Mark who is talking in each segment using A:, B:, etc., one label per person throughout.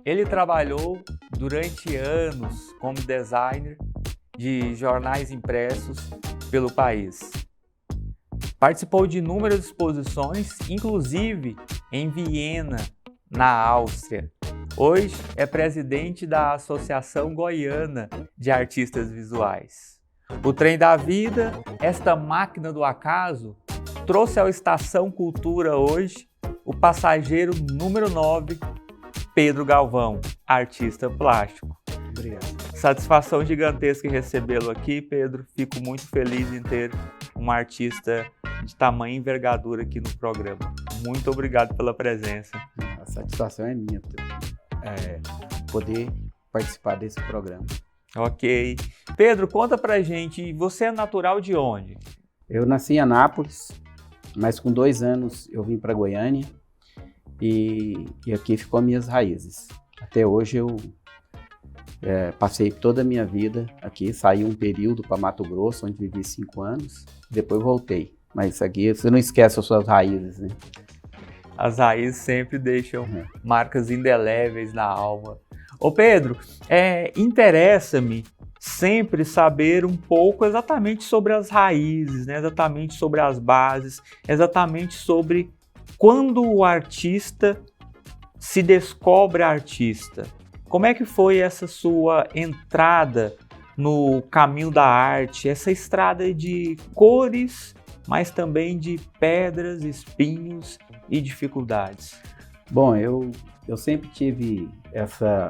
A: Ele trabalhou durante anos como designer de jornais impressos pelo país. Participou de inúmeras exposições, inclusive em Viena, na Áustria. Hoje é presidente da Associação Goiana de Artistas Visuais. O Trem da Vida, esta máquina do acaso, trouxe ao Estação Cultura hoje o passageiro número 9, Pedro Galvão, artista plástico.
B: Obrigado.
A: Satisfação gigantesca em recebê-lo aqui, Pedro. Fico muito feliz em ter um artista de tamanha envergadura aqui no programa. Muito obrigado pela presença.
B: A satisfação é minha, poder participar desse programa.
A: Ok. Pedro, conta pra gente, você é natural de onde?
B: Eu nasci em Anápolis, mas com 2 anos eu vim para Goiânia e aqui ficou minhas raízes. Até hoje eu passei toda a minha vida aqui, saí um período para Mato Grosso, onde vivi 5 anos, depois voltei. Mas aqui você não esquece as suas raízes, né?
A: As raízes sempre deixam marcas indeléveis na alma. Ô Pedro, interessa-me sempre saber um pouco exatamente sobre as raízes, né? Exatamente sobre as bases, exatamente sobre quando o artista se descobre artista. Como é que foi essa sua entrada no caminho da arte, essa estrada de cores, mas também de pedras, espinhos e dificuldades?
B: Bom, eu sempre tive essa...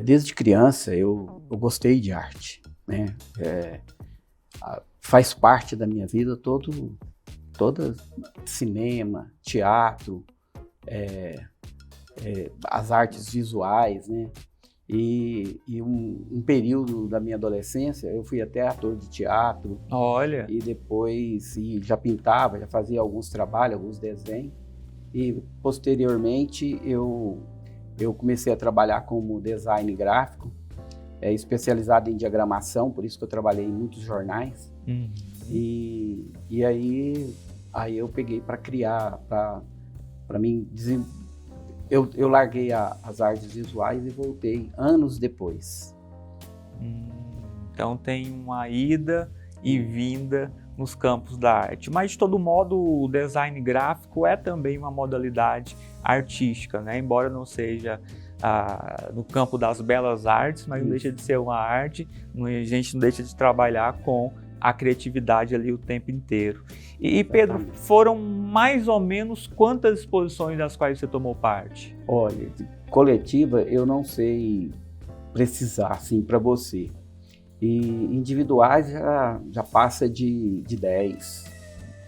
B: desde criança eu gostei de arte, né? Faz parte da minha vida todo cinema, teatro, as artes visuais, né? E um período da minha adolescência eu fui até ator de teatro.
A: Olha!
B: E depois já pintava, já fazia alguns trabalhos, alguns desenhos. E posteriormente eu comecei a trabalhar como design gráfico, especializado em diagramação, por isso que eu trabalhei em muitos jornais. E aí eu peguei para criar, para mim eu larguei as artes visuais e voltei anos depois.
A: Então tem uma ida e vinda nos campos da arte. Mas, de todo modo, o design gráfico é também uma modalidade artística, né? Embora não seja no campo das belas artes, mas não deixa de ser uma arte, a gente não deixa de trabalhar com a criatividade ali o tempo inteiro. E Pedro, foram mais ou menos quantas exposições das quais você tomou parte?
B: Olha, coletiva eu não sei precisar assim para você. E individuais já passa de 10.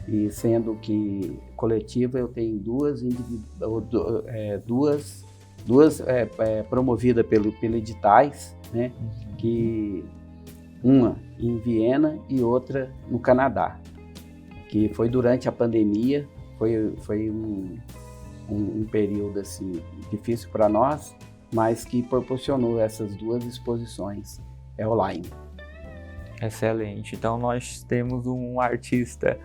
B: E sendo que coletiva eu tenho duas promovidas pelo editais, né? Que uma em Viena e outra no Canadá, que foi durante a pandemia, foi um período assim, difícil para nós, mas que proporcionou essas 2 exposições online.
A: Excelente, então nós temos um artista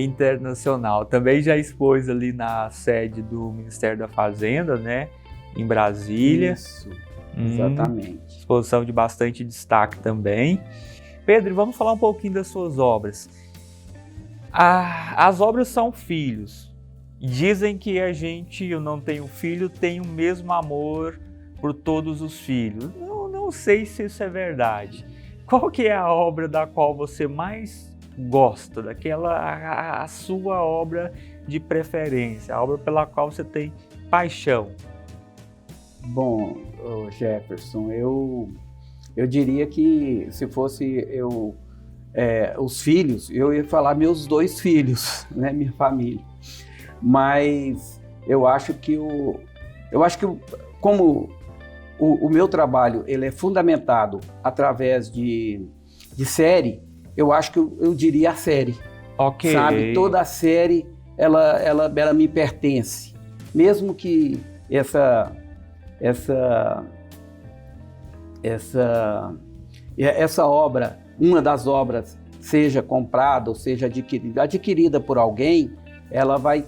A: internacional, também já expôs ali na sede do Ministério da Fazenda, né, em Brasília.
B: Isso, exatamente.
A: Exposição de bastante destaque também. Pedro, vamos falar um pouquinho das suas obras. As obras são filhos. Dizem que eu não tenho filho, tenho o mesmo amor por todos os filhos. Não sei se isso é verdade. Qual que é a obra da qual você mais gosta? A sua obra de preferência, a obra pela qual você tem paixão?
B: Bom, Jefferson, eu diria que se fosse os filhos, eu ia falar meus 2 filhos, né, minha família. Mas eu acho que como o meu trabalho ele é fundamentado através de série, eu acho que eu diria a série.
A: Ok.
B: Sabe, toda a série ela me pertence, mesmo que essa obra, uma das obras, seja comprada ou seja adquirida por alguém, ela vai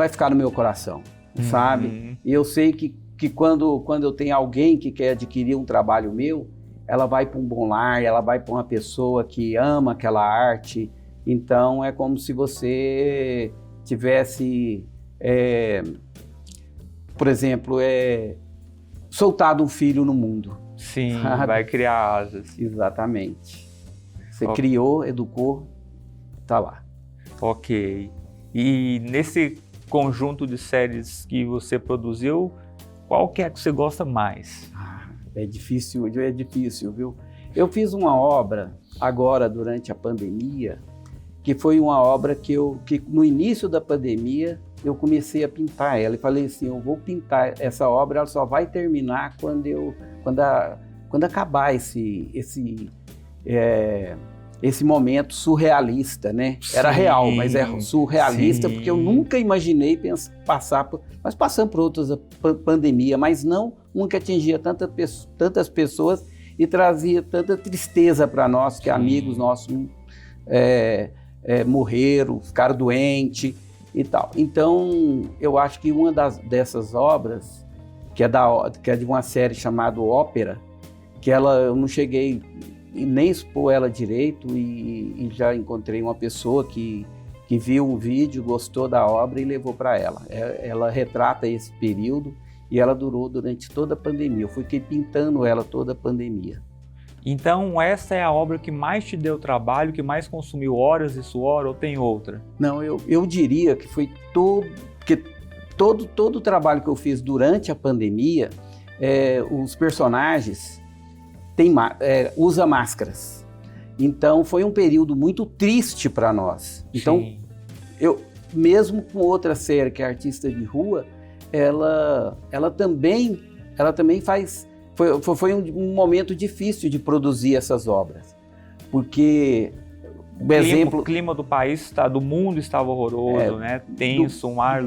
B: ficar no meu coração. sabe? E eu sei que quando eu tenho alguém que quer adquirir um trabalho meu, ela vai para um bom lar, ela vai para uma pessoa que ama aquela arte. Então é como se você tivesse, por exemplo, soltado um filho no mundo.
A: Sim,
B: sabe?
A: vai criar asas.
B: Exatamente. Você criou, educou, tá lá.
A: Ok. E nesse conjunto de séries que você produziu, qual que é que você gosta mais?
B: É difícil, viu? Eu fiz uma obra agora durante a pandemia, que foi uma obra que no início da pandemia eu comecei a pintar ela e falei assim, eu vou pintar essa obra, ela só vai terminar quando acabar esse momento surrealista, né? Era real, mas é surrealista, porque eu nunca imaginei passar por... Nós passamos por outras pandemias, mas não uma que atingia tantas pessoas e trazia tanta tristeza para nós, que amigos nossos morreram, ficaram doentes e tal. Então, eu acho que uma dessas obras, que é de uma série chamada Ópera, que eu não cheguei nem expor ela direito e já encontrei uma pessoa que viu o vídeo, gostou da obra e levou para ela. Ela retrata esse período e ela durou durante toda a pandemia. Eu fiquei pintando ela toda a pandemia.
A: Então essa é a obra que mais te deu trabalho, que mais consumiu horas de suor, ou tem outra?
B: Não, eu diria que foi todo o trabalho que eu fiz durante a pandemia, os personagens usam máscaras. Então foi um período muito triste para nós. Então mesmo com outra série que é Artista de Rua, ela também foi um momento difícil de produzir essas obras, porque
A: o clima do país, do mundo estava horroroso, né? Tenso, um ar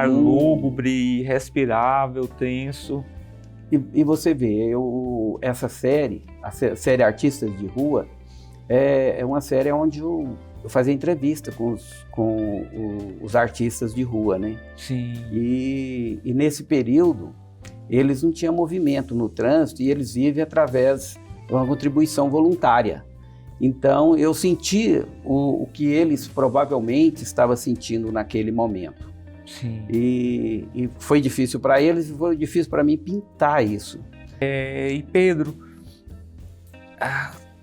A: lúgubre, respirável, tenso.
B: E você vê, essa série, a série Artistas de Rua, é uma série onde eu fazia entrevista com os artistas de rua, né?
A: Sim.
B: E nesse período, eles não tinham movimento no trânsito e eles vivem através de uma contribuição voluntária. Então, eu senti o que eles provavelmente estavam sentindo naquele momento.
A: Sim.
B: E foi difícil para eles e foi difícil para mim pintar isso.
A: E Pedro,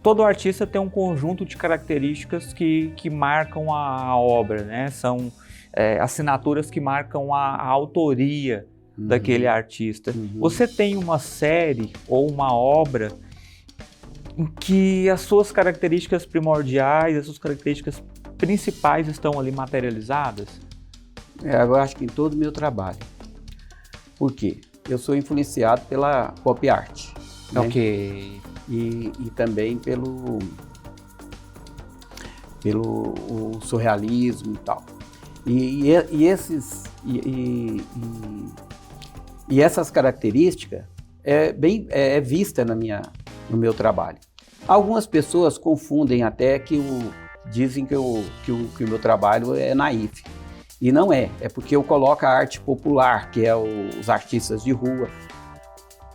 A: todo artista tem um conjunto de características que marcam a obra, né? São assinaturas que marcam a autoria daquele artista. Você tem uma série ou uma obra em que as suas características primordiais, as suas características principais estão ali materializadas?
B: Eu acho que em todo o meu trabalho. Por quê? Eu sou influenciado pela pop art. Né?
A: Ok.
B: E também pelo o surrealismo e tal. E essas características é vista no meu trabalho. Algumas pessoas confundem até dizem que o meu trabalho é naif. E não é porque eu coloco a arte popular, que é os artistas de rua.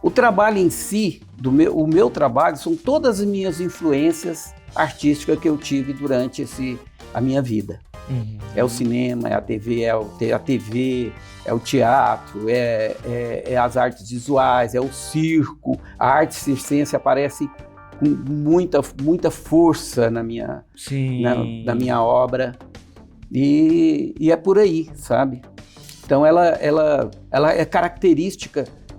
B: O trabalho em si, o meu trabalho, são todas as minhas influências artísticas que eu tive durante a minha vida. É o cinema, é a TV, é o teatro, é as artes visuais, é o circo. A arte circense aparece com muita força na minha obra. E é por aí, sabe? Então ela é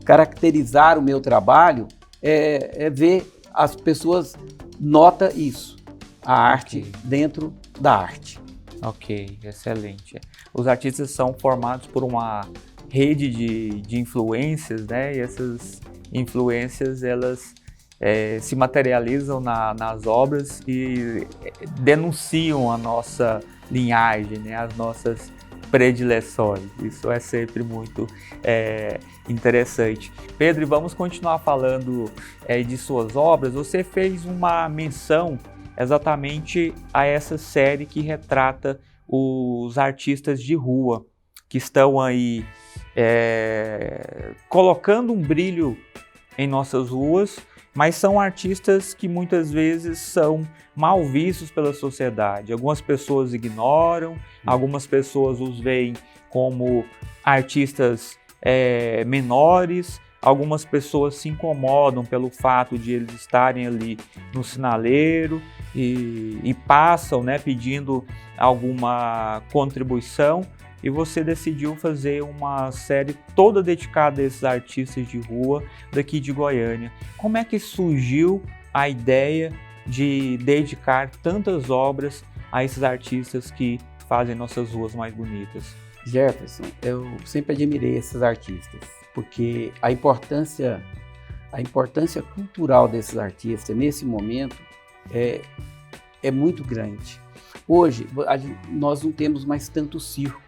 B: caracterizar o meu trabalho é ver as pessoas notam isso, a arte dentro da arte.
A: Ok, excelente. Os artistas são formados por uma rede de influências, né? E essas influências, elas se materializam nas obras e denunciam a nossa linhagem, né? As nossas predileções. Isso é sempre muito interessante. Pedro, e vamos continuar falando de suas obras. Você fez uma menção exatamente a essa série que retrata os artistas de rua que estão aí colocando um brilho em nossas ruas, mas são artistas que muitas vezes são mal vistos pela sociedade. Algumas pessoas ignoram, algumas pessoas os veem como artistas menores, algumas pessoas se incomodam pelo fato de eles estarem ali no sinaleiro e passam, né, pedindo alguma contribuição. E você decidiu fazer uma série toda dedicada a esses artistas de rua daqui de Goiânia. Como é que surgiu a ideia de dedicar tantas obras a esses artistas que fazem nossas ruas mais bonitas?
B: Jefferson, eu sempre admirei esses artistas, porque a importância cultural desses artistas nesse momento é muito grande. Hoje, nós não temos mais tanto circo.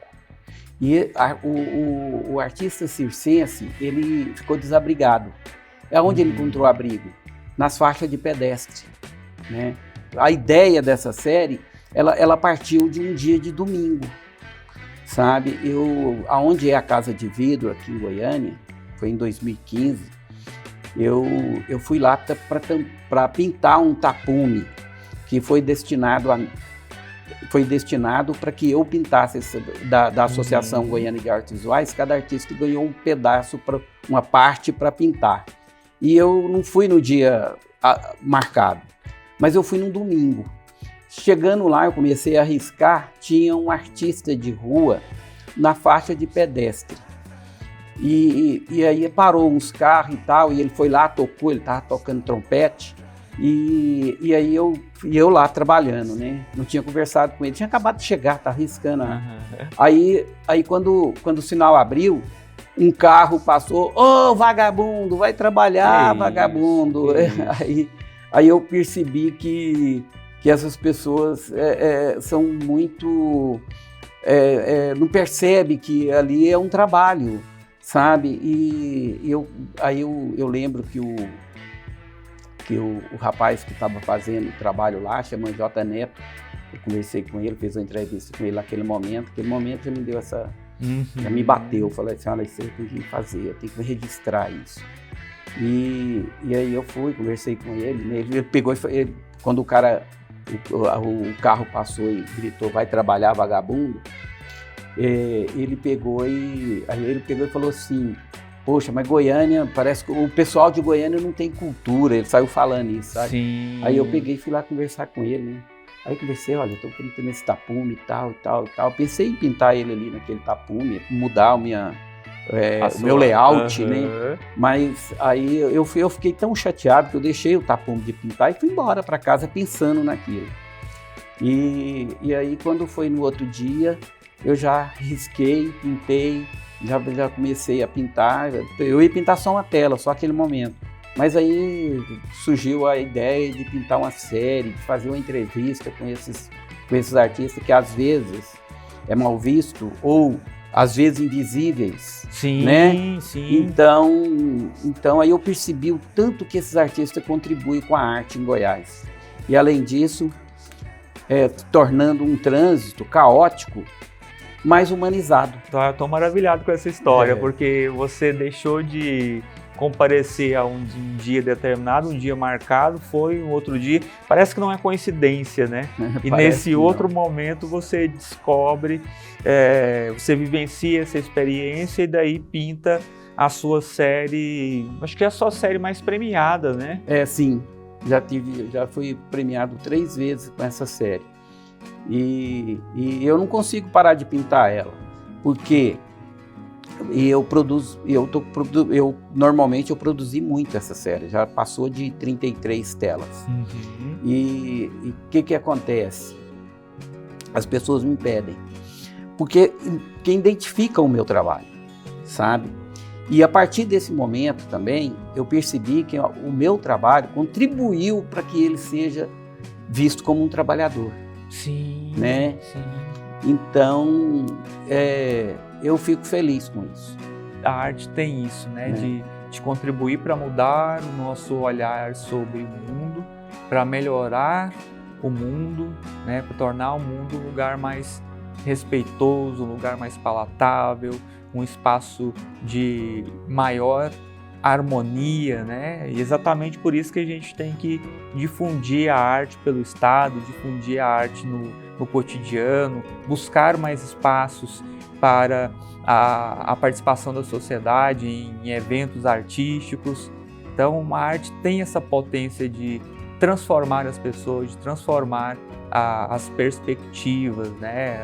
B: E o artista circense, ele ficou desabrigado. É onde ele encontrou abrigo? Nas faixas de pedestre, né? A ideia dessa série, ela partiu de um dia de domingo, sabe? Aonde é a Casa de Vidro, aqui em Goiânia, foi em 2015, eu fui lá para pintar um tapume que foi destinado para que eu pintasse da Associação Goiana de Artes Visuais. Cada artista ganhou um pedaço, uma parte para pintar. E eu não fui no dia marcado, mas eu fui num domingo. Chegando lá, eu comecei a riscar, tinha um artista de rua na faixa de pedestre. E aí parou uns carros e tal, e ele foi lá, tocou, ele estava tocando trompete. E aí eu lá trabalhando, né? Não tinha conversado com ele, tinha acabado de chegar, tá riscando. Aí quando o sinal abriu, um carro passou, ô vagabundo, vai trabalhar, vagabundo. Aí eu percebi que essas pessoas são muito... não percebe que ali é um trabalho, sabe? E eu lembro que o rapaz que estava fazendo o trabalho lá, chama J. Neto, eu conversei com ele, fiz uma entrevista com ele naquele momento já me deu essa... já me bateu, falei assim, olha, isso eu tenho que fazer, eu tenho que registrar isso. E aí eu fui, conversei com ele, né? Ele pegou quando o carro passou e gritou, vai trabalhar, vagabundo, ele pegou e falou assim, poxa, mas Goiânia, parece que o pessoal de Goiânia não tem cultura, ele saiu falando isso, sabe?
A: Sim.
B: Aí eu peguei e fui lá conversar com ele, né? Aí conversei, olha, eu tô pintando esse tapume e tal. Pensei em pintar ele ali naquele tapume, mudar o meu layout, né? Mas aí eu fiquei tão chateado que eu deixei o tapume de pintar e fui embora para casa pensando naquilo. E aí quando foi no outro dia, eu já risquei, pintei, já comecei a pintar. Eu ia pintar só uma tela, só aquele momento. Mas aí surgiu a ideia de pintar uma série, de fazer uma entrevista com esses artistas que às vezes é mal visto ou às vezes invisíveis.
A: Sim,
B: né?
A: Sim.
B: Então aí eu percebi o tanto que esses artistas contribuem com a arte em Goiás. E além disso, tornando um trânsito caótico mais humanizado.
A: Eu estou maravilhado com essa história, porque você deixou de comparecer a um dia determinado, um dia marcado, foi um outro dia, parece que não é coincidência, né? E nesse outro momento você descobre, você vivencia essa experiência e daí pinta a sua série, acho que é a sua série mais premiada, né?
B: Sim, já fui premiado 3 vezes com essa série. E eu não consigo parar de pintar ela, porque normalmente eu produzi muito essa série, já passou de 33 telas. E o que acontece? As pessoas me pedem, porque quem identifica o meu trabalho, sabe? E a partir desse momento também, eu percebi que o meu trabalho contribuiu para que ele seja visto como um trabalhador.
A: Sim,
B: né?
A: Sim.
B: Então, eu fico feliz com isso.
A: A arte tem isso, né? De contribuir para mudar o nosso olhar sobre o mundo, para melhorar o mundo, né? Para tornar o mundo um lugar mais respeitoso, um lugar mais palatável, um espaço de maior harmonia, né? E exatamente por isso que a gente tem que difundir a arte pelo Estado, difundir a arte no cotidiano, buscar mais espaços para a participação da sociedade em eventos artísticos. Então, a arte tem essa potência de transformar as pessoas, de transformar as perspectivas, né?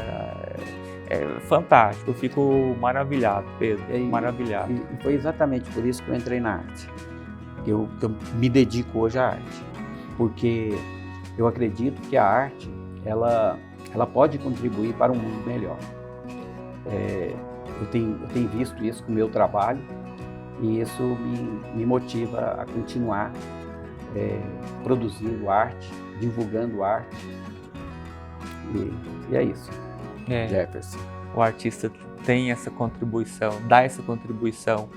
A: É fantástico, eu fico maravilhado, Pedro, maravilhado.
B: E foi exatamente por isso que eu entrei na arte, que eu me dedico hoje à arte, porque eu acredito que a arte, ela pode contribuir para um mundo melhor. Eu tenho visto isso com o meu trabalho e isso me motiva a continuar produzindo arte, divulgando arte, e é isso. Jefferson.
A: O artista tem essa contribuição, dá essa contribuição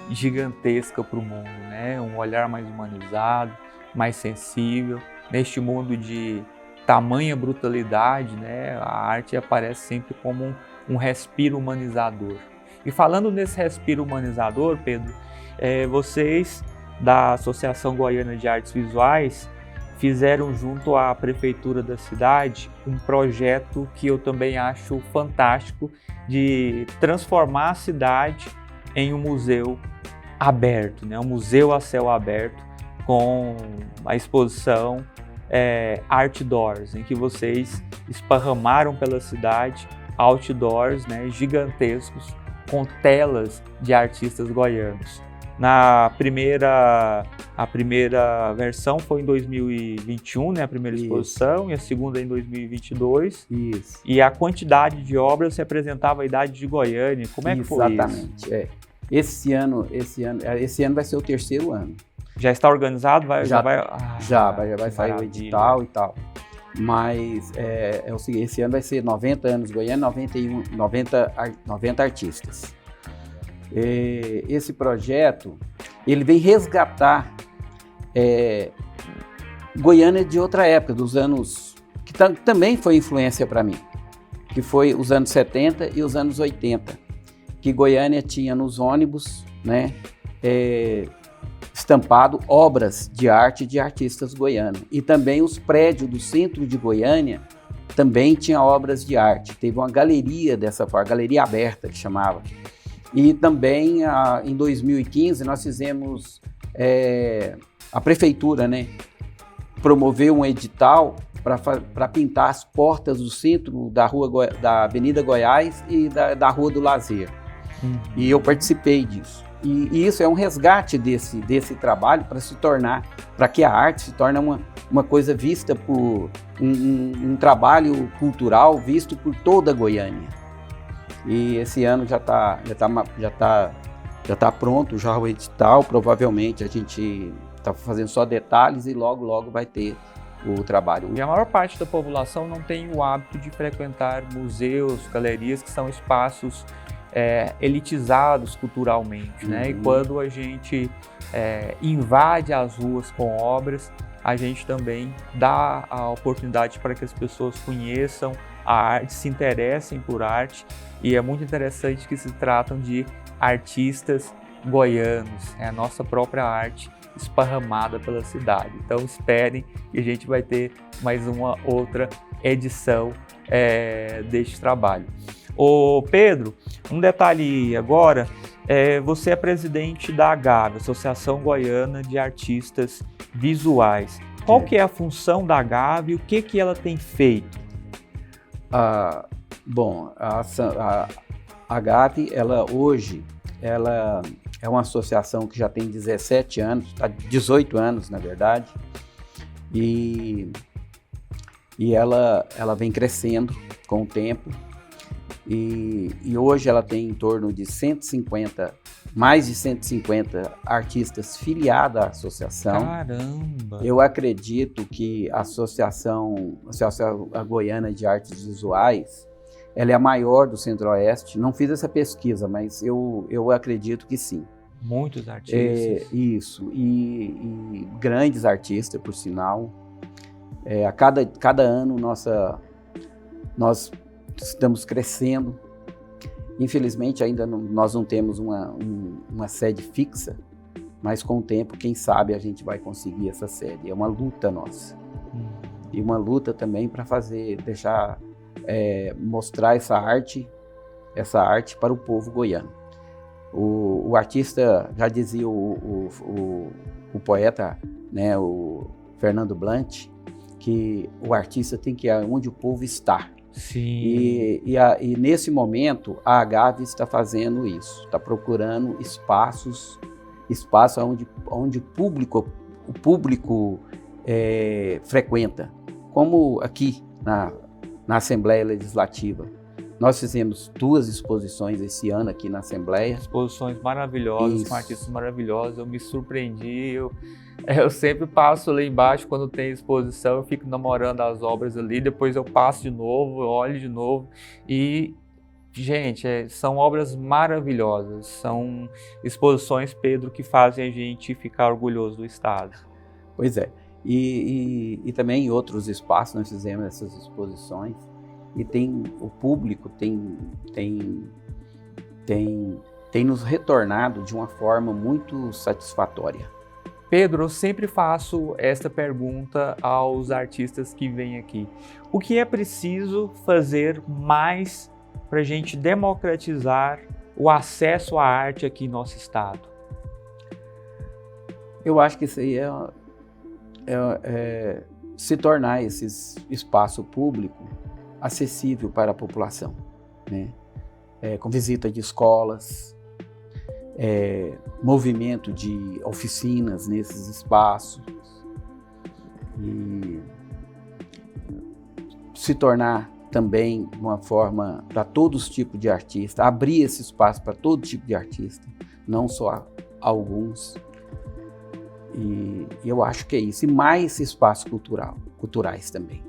A: gigantesca para o mundo, né? Um olhar mais humanizado, mais sensível. Neste mundo de tamanha brutalidade, né? A arte aparece sempre como um respiro humanizador. E falando nesse respiro humanizador, Pedro, vocês da Associação Goiana de Artes Visuais fizeram junto à prefeitura da cidade um projeto que eu também acho fantástico de transformar a cidade em um museu aberto, né? Um museu a céu aberto com a exposição Outdoors, em que vocês esparramaram pela cidade outdoors, né, gigantescos com telas de artistas goianos. A primeira versão foi em 2021, né, a primeira exposição, e a segunda em 2022.
B: Isso.
A: E a quantidade de obras representava a idade de Goiânia. Como é que foi isso?
B: Exatamente. Esse ano vai ser o 3º ano.
A: Já está organizado? Já vai
B: sair o edital e tal. Mas é o seguinte, esse ano vai ser 90 anos Goiânia, 90 artistas. Esse projeto, ele vem resgatar Goiânia de outra época, dos anos, que também foi influência para mim, que foi os anos 70 e os anos 80, que Goiânia tinha nos ônibus, né, estampado obras de arte de artistas goianos. E também os prédios do centro de Goiânia também tinha obras de arte. Teve uma galeria dessa forma, galeria aberta que chamava. E também, em 2015, nós fizemos, a prefeitura, né, promoveu um edital para pintar as portas do centro da Avenida Goiás e da Rua do Lazer. E eu participei disso. E isso é um resgate desse trabalho para que a arte se torne uma coisa vista por um trabalho cultural visto por toda Goiânia. E esse ano já tá pronto já o edital, provavelmente a gente está fazendo só detalhes e logo vai ter o trabalho.
A: E a maior parte da população não tem o hábito de frequentar museus, galerias, que são espaços elitizados culturalmente, né? E quando a gente invade as ruas com obras, a gente também dá a oportunidade para que as pessoas conheçam a arte, se interessem por arte, e é muito interessante que se tratam de artistas goianos, é a nossa própria arte esparramada pela cidade. Então esperem que a gente vai ter mais uma outra edição deste trabalho. Ô Pedro, um detalhe agora, você é presidente da AGAV, Associação Goiana de Artistas Visuais. Qual que é a função da AGAV e o que ela tem feito?
B: Bom, a AGAV, hoje, ela é uma associação que já tem 17 anos, 18 anos, na verdade, e ela vem crescendo com o tempo, e hoje ela tem em torno de mais de 150 artistas filiados à associação.
A: Caramba!
B: Eu acredito que a Associação Goiana de Artes Visuais, ela é a maior do Centro-Oeste. Não fiz essa pesquisa, mas eu acredito que sim.
A: Muitos artistas.
B: Isso, e grandes artistas, por sinal. A cada ano nós estamos crescendo. Infelizmente, ainda nós não temos uma sede fixa, mas com o tempo, quem sabe, a gente vai conseguir essa sede. É uma luta nossa. E uma luta também para mostrar essa arte para o povo goiano. O artista, já dizia o poeta, né, o Fernando Blanch, que o artista tem que ir onde o povo está.
A: Sim.
B: E nesse momento, a Agave está fazendo isso, está procurando espaço onde o público frequenta, como aqui na Assembleia Legislativa. Nós fizemos 2 exposições esse ano aqui na Assembleia.
A: Exposições maravilhosas, com artistas maravilhosos, eu me surpreendi, eu sempre passo lá embaixo quando tem exposição, eu fico namorando as obras ali, depois eu passo de novo, eu olho de novo e, gente, são obras maravilhosas, são exposições, Pedro, que fazem a gente ficar orgulhoso do estado.
B: Pois é, e também em outros espaços nós fizemos essas exposições e o público tem nos retornado de uma forma muito satisfatória.
A: Pedro, eu sempre faço esta pergunta aos artistas que vêm aqui. O que é preciso fazer mais para a gente democratizar o acesso à arte aqui em nosso estado?
B: Eu acho que isso aí se tornar esse espaço público acessível para a população, né? Com visita de escolas, movimento de oficinas nesses espaços e se tornar também uma forma para todos os tipos de artistas, abrir esse espaço para todo tipo de artista, não só alguns. E eu acho que é isso. E mais espaços culturais também,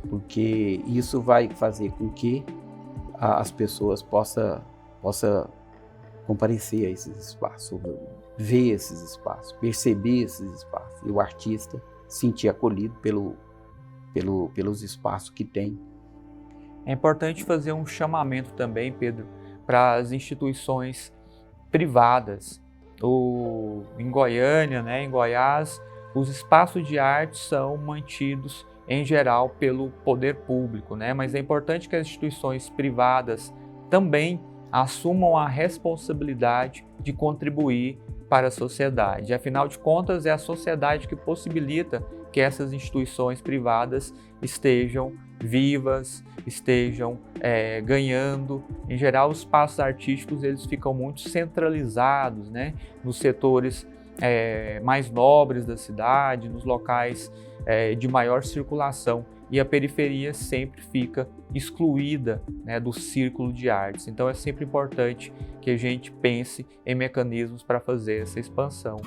B: porque isso vai fazer com que as pessoas possam comparecer a esses espaços, ver esses espaços, perceber esses espaços, e o artista sentir acolhido pelos espaços que tem.
A: É importante fazer um chamamento também, Pedro, para as instituições privadas. Em Goiânia, né, em Goiás, os espaços de arte são mantidos, em geral, pelo poder público, né? Mas é importante que as instituições privadas também assumam a responsabilidade de contribuir para a sociedade. Afinal de contas, é a sociedade que possibilita que essas instituições privadas estejam vivas, estejam ganhando. Em geral, os espaços artísticos eles ficam muito centralizados, né, nos setores mais nobres da cidade, nos locais de maior circulação, e a periferia sempre fica excluída, né, do círculo de artes. Então é sempre importante que a gente pense em mecanismos para fazer essa expansão.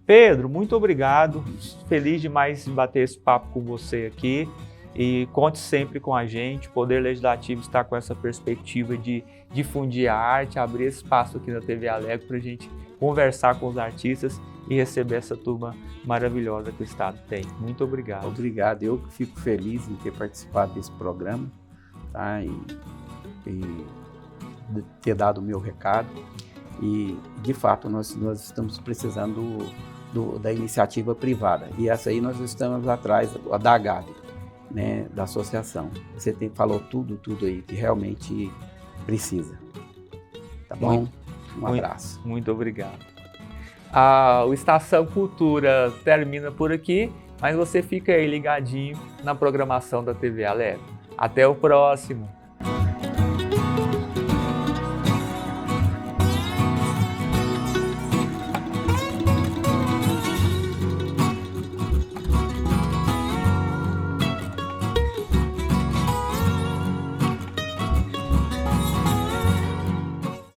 A: Pedro, muito obrigado, feliz demais em bater esse papo com você aqui, e conte sempre com a gente. O Poder Legislativo está com essa perspectiva de difundir a arte, abrir espaço aqui na TV Alegre para a gente conversar com os artistas e receber essa turma maravilhosa que o Estado tem. Muito obrigado.
B: Obrigado, eu fico feliz em ter participado desse programa, tá? E ter dado o meu recado. E, de fato, nós estamos precisando da iniciativa privada. E essa aí nós estamos atrás da Agave, né, da associação. Você falou tudo aí que realmente precisa. Tá bom? Um abraço.
A: Muito obrigado. O Estação Cultura termina por aqui, mas você fica aí ligadinho na programação da TV Alegre. Até o próximo!